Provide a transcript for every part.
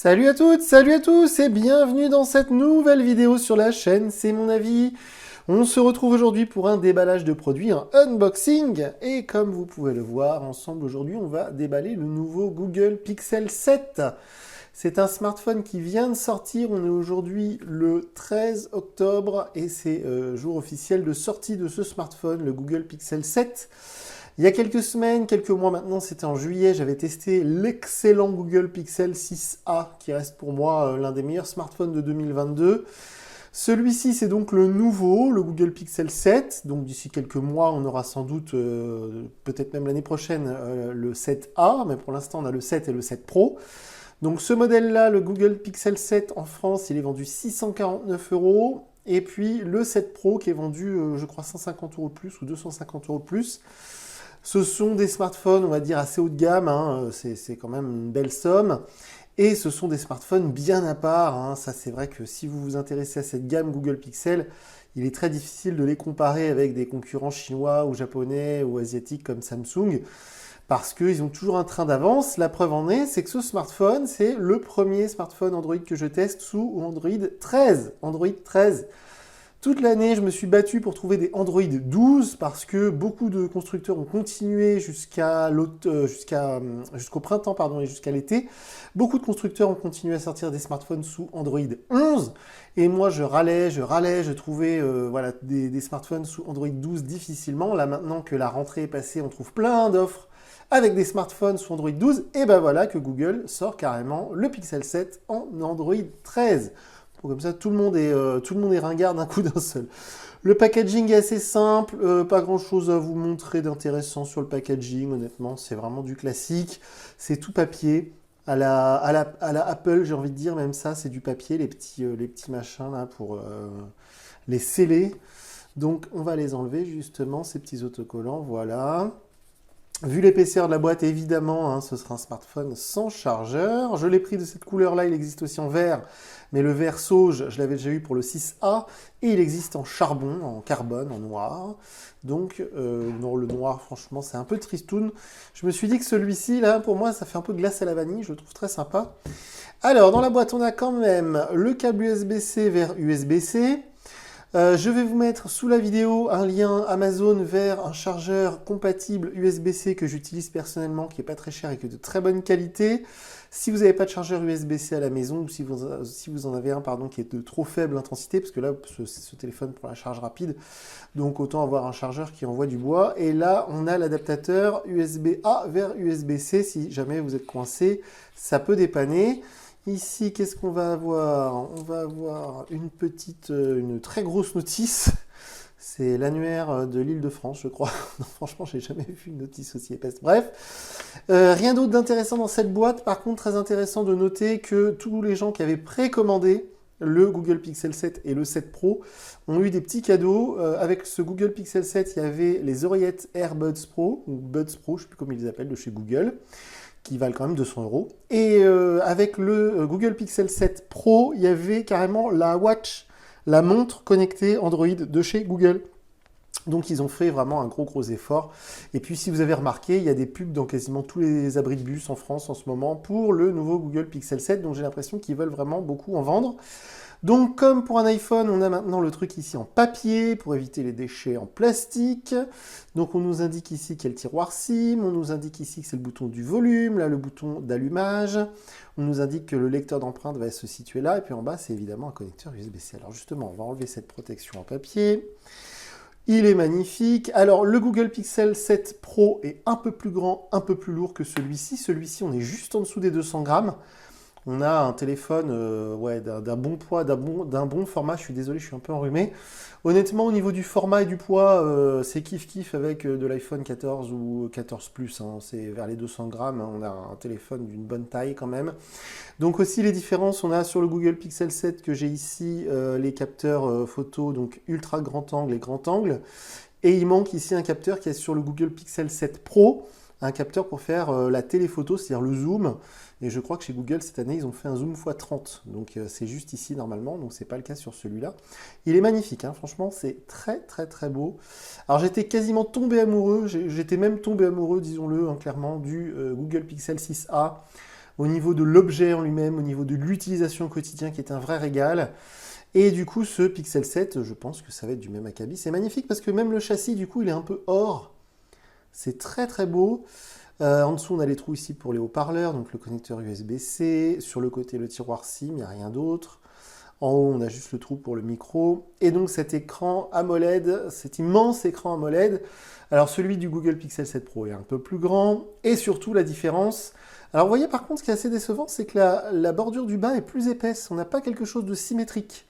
Salut à toutes, salut à tous et bienvenue dans cette nouvelle vidéo sur la chaîne C'est mon avis. On se retrouve aujourd'hui pour un déballage de produits, un unboxing. Et comme vous pouvez le voir, ensemble aujourd'hui on va déballer le nouveau Google Pixel 7. C'est un smartphone qui vient de sortir, on est aujourd'hui le 13 octobre et c'est jour officiel de sortie de ce smartphone, le Google Pixel 7. Il y a quelques semaines, quelques mois maintenant, c'était en juillet, j'avais testé l'excellent Google Pixel 6a, qui reste pour moi l'un des meilleurs smartphones de 2022. Celui-ci, c'est donc le nouveau, le Google Pixel 7. Donc d'ici quelques mois, on aura sans doute, peut-être même l'année prochaine, le 7a, mais pour l'instant, on a le 7 et le 7 Pro. Donc ce modèle-là, le Google Pixel 7 en France, il est vendu 649 €. Et puis le 7 Pro qui est vendu, je crois, 150 € de plus ou 250 € de plus. Ce sont des smartphones, on va dire, assez haut de gamme, hein, c'est quand même une belle somme. Et ce sont des smartphones bien à part, hein. Ça c'est vrai que si vous vous intéressez à cette gamme Google Pixel, il est très difficile de les comparer avec des concurrents chinois ou japonais ou asiatiques comme Samsung, parce qu'ils ont toujours un train d'avance. La preuve en est, c'est que ce smartphone, c'est le premier smartphone Android que je teste sous Android 13. Android 13. Toute l'année, je me suis battu pour trouver des Android 12 parce que beaucoup de constructeurs ont continué jusqu'au printemps et jusqu'à l'été. Beaucoup de constructeurs ont continué à sortir des smartphones sous Android 11 et moi je râlais, je trouvais des smartphones sous Android 12 difficilement. Là maintenant que la rentrée est passée, on trouve plein d'offres avec des smartphones sous Android 12 et ben voilà que Google sort carrément le Pixel 7 en Android 13. Comme ça, tout le monde est ringard d'un coup d'un seul. Le packaging est assez simple, pas grand chose à vous montrer d'intéressant sur le packaging, honnêtement, c'est vraiment du classique. C'est tout papier, à la Apple, j'ai envie de dire, même ça, c'est du papier, les petits machins là pour les sceller. Donc, on va les enlever justement, ces petits autocollants, voilà. Vu l'épaisseur de la boîte, évidemment, hein, ce sera un smartphone sans chargeur. Je l'ai pris de cette couleur-là, il existe aussi en vert, mais le vert sauge, je l'avais déjà eu pour le 6A, et il existe en charbon, en carbone, en noir. Donc, non, le noir, franchement, c'est un peu tristoun. Je me suis dit que celui-ci, là, pour moi, ça fait un peu glace à la vanille, je le trouve très sympa. Alors, dans la boîte, on a quand même le câble USB-C vers USB-C. Je vais vous mettre sous la vidéo un lien Amazon vers un chargeur compatible USB-C que j'utilise personnellement, qui n'est pas très cher et qui est de très bonne qualité. Si vous n'avez pas de chargeur USB-C à la maison, ou si vous en avez un qui est de trop faible intensité, parce que là, ce téléphone pour la charge rapide, donc autant avoir un chargeur qui envoie du bois. Et là, on a l'adaptateur USB-A vers USB-C, si jamais vous êtes coincé, ça peut dépanner. Ici, qu'est-ce qu'on va avoir? On va avoir une très grosse notice. C'est l'annuaire de l'Île-de-France, je crois. Non, franchement, j'ai jamais vu une notice aussi épaisse. Bref, rien d'autre d'intéressant dans cette boîte. Par contre, très intéressant de noter que tous les gens qui avaient précommandé le Google Pixel 7 et le 7 Pro ont eu des petits cadeaux. Avec ce Google Pixel 7, il y avait les oreillettes AirBuds Pro, ou Buds Pro, je ne sais plus comment ils les appellent, de chez Google, qui valent quand même 200 €. Et avec le Google Pixel 7 Pro, il y avait carrément la watch, la montre connectée Android de chez Google. Donc ils ont fait vraiment un gros effort. Et puis si vous avez remarqué, il y a des pubs dans quasiment tous les abris de bus en France en ce moment pour le nouveau Google Pixel 7. Donc j'ai l'impression qu'ils veulent vraiment beaucoup en vendre. Donc comme pour un iPhone, on a maintenant le truc ici en papier pour éviter les déchets en plastique. Donc on nous indique ici qu'il y a le tiroir SIM, on nous indique ici que c'est le bouton du volume, là le bouton d'allumage. On nous indique que le lecteur d'empreintes va se situer là, et puis en bas c'est évidemment un connecteur USB-C. Alors justement, on va enlever cette protection en papier. Il est magnifique. Alors le Google Pixel 7 Pro est un peu plus grand, un peu plus lourd que celui-ci. Celui-ci, on est juste en dessous des 200 grammes. On a un téléphone d'un bon poids, d'un bon format. Je suis désolé, je suis un peu enrhumé. Honnêtement, au niveau du format et du poids, c'est kiff-kiff avec de l'iPhone 14 ou 14 Plus. Hein. C'est vers les 200 grammes. Hein. On a un téléphone d'une bonne taille quand même. Donc aussi les différences, on a sur le Google Pixel 7 que j'ai ici les capteurs photo, donc ultra grand angle et grand angle. Et il manque ici un capteur qui est sur le Google Pixel 7 Pro, un capteur pour faire la téléphoto, c'est-à-dire le zoom. Et je crois que chez Google, cette année, ils ont fait un zoom x30. Donc c'est juste ici normalement, donc c'est pas le cas sur celui-là. Il est magnifique, hein, franchement, c'est très beau. Alors j'étais quasiment tombé amoureux, j'étais même tombé amoureux, disons-le hein, clairement, du Google Pixel 6a. au niveau de l'objet en lui-même, au niveau de l'utilisation au quotidien qui est un vrai régal. Et du coup, ce Pixel 7, je pense que ça va être du même acabit. C'est magnifique parce que même le châssis, du coup, il est un peu or. C'est très très beau. En dessous, on a les trous ici pour les haut-parleurs, donc le connecteur USB-C. Sur le côté, le tiroir SIM, il n'y a rien d'autre. En haut, on a juste le trou pour le micro. Et donc cet écran AMOLED, cet immense écran AMOLED. Alors celui du Google Pixel 7 Pro est un peu plus grand. Et surtout, la différence... Alors vous voyez par contre, ce qui est assez décevant, c'est que la bordure du bas est plus épaisse. On n'a pas quelque chose de symétrique.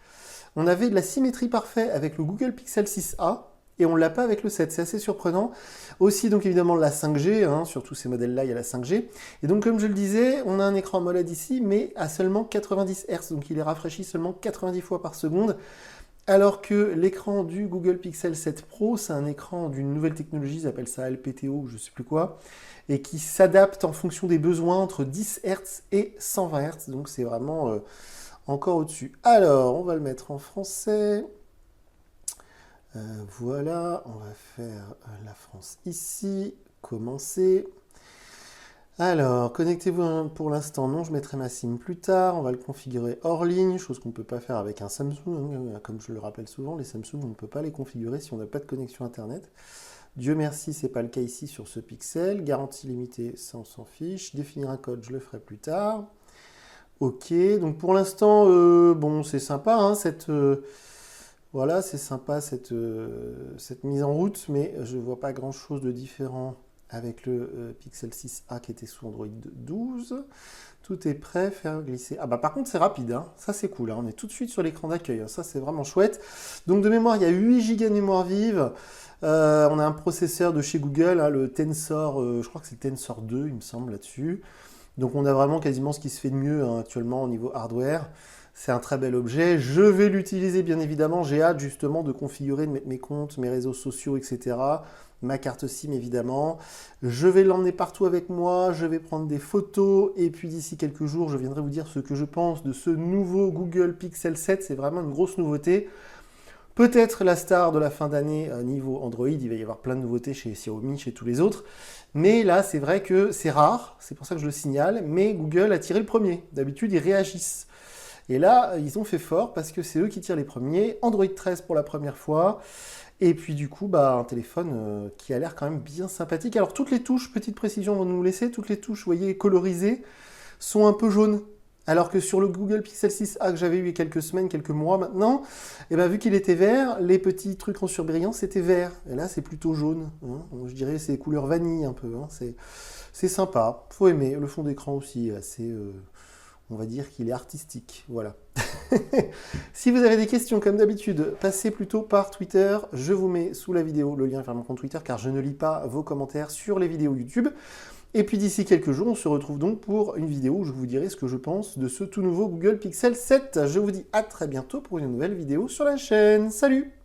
On avait de la symétrie parfaite avec le Google Pixel 6a. Et on ne l'a pas avec le 7, c'est assez surprenant. Aussi, donc évidemment, la 5G, hein, sur tous ces modèles-là, il y a la 5G. Et donc, comme je le disais, on a un écran AMOLED ici, mais à seulement 90 Hz, donc il est rafraîchi seulement 90 fois par seconde. Alors que l'écran du Google Pixel 7 Pro, c'est un écran d'une nouvelle technologie, ils appellent ça LPTO, je ne sais plus quoi, et qui s'adapte en fonction des besoins entre 10 Hz et 120 Hz, donc c'est vraiment encore au-dessus. Alors, on va le mettre en français. Voilà, on va faire la France ici, commencer. Alors, connectez-vous pour l'instant, non, je mettrai ma SIM plus tard, on va le configurer hors ligne, chose qu'on ne peut pas faire avec un Samsung, hein. Comme je le rappelle souvent, les Samsung, on ne peut pas les configurer si on n'a pas de connexion Internet. Dieu merci, ce n'est pas le cas ici sur ce Pixel. Garantie limitée, ça on s'en fiche. Définir un code, je le ferai plus tard. Ok, donc pour l'instant, bon, c'est sympa, hein, voilà, c'est sympa cette mise en route, mais je ne vois pas grand-chose de différent avec le Pixel 6a qui était sous Android 12. Tout est prêt, faire glisser. Ah bah par contre c'est rapide, hein. Ça c'est cool, hein. On est tout de suite sur l'écran d'accueil, hein. Ça c'est vraiment chouette. Donc de mémoire, il y a 8 Go de mémoire vive. On a un processeur de chez Google, hein, le Tensor, je crois que c'est Tensor 2, il me semble, là-dessus. Donc on a vraiment quasiment ce qui se fait de mieux, hein, actuellement au niveau hardware. C'est un très bel objet. Je vais l'utiliser bien évidemment. J'ai hâte justement de configurer, de mettre mes comptes, mes réseaux sociaux, etc. Ma carte SIM évidemment. Je vais l'emmener partout avec moi. Je vais prendre des photos. Et puis d'ici quelques jours, je viendrai vous dire ce que je pense de ce nouveau Google Pixel 7. C'est vraiment une grosse nouveauté. Peut-être la star de la fin d'année niveau Android. Il va y avoir plein de nouveautés chez Xiaomi, chez tous les autres. Mais là, c'est vrai que c'est rare. C'est pour ça que je le signale. Mais Google a tiré le premier. D'habitude, ils réagissent. Et là, ils ont fait fort parce que c'est eux qui tirent les premiers. Android 13 pour la première fois. Et puis du coup, bah, un téléphone qui a l'air quand même bien sympathique. Alors toutes les touches, petite précision avant de nous laisser, toutes les touches, vous voyez, colorisées, sont un peu jaunes. Alors que sur le Google Pixel 6a que j'avais eu il y a quelques semaines, quelques mois maintenant, et ben, vu qu'il était vert, les petits trucs en surbrillance, c'était vert. Et là, c'est plutôt jaune. Hein. Je dirais c'est couleur vanille un peu. Hein. C'est sympa. Faut aimer. Le fond d'écran aussi est assez... on va dire qu'il est artistique, voilà. Si vous avez des questions, comme d'habitude, passez plutôt par Twitter. Je vous mets sous la vidéo le lien vers mon compte Twitter, car je ne lis pas vos commentaires sur les vidéos YouTube. Et puis d'ici quelques jours, on se retrouve donc pour une vidéo où je vous dirai ce que je pense de ce tout nouveau Google Pixel 7. Je vous dis à très bientôt pour une nouvelle vidéo sur la chaîne. Salut!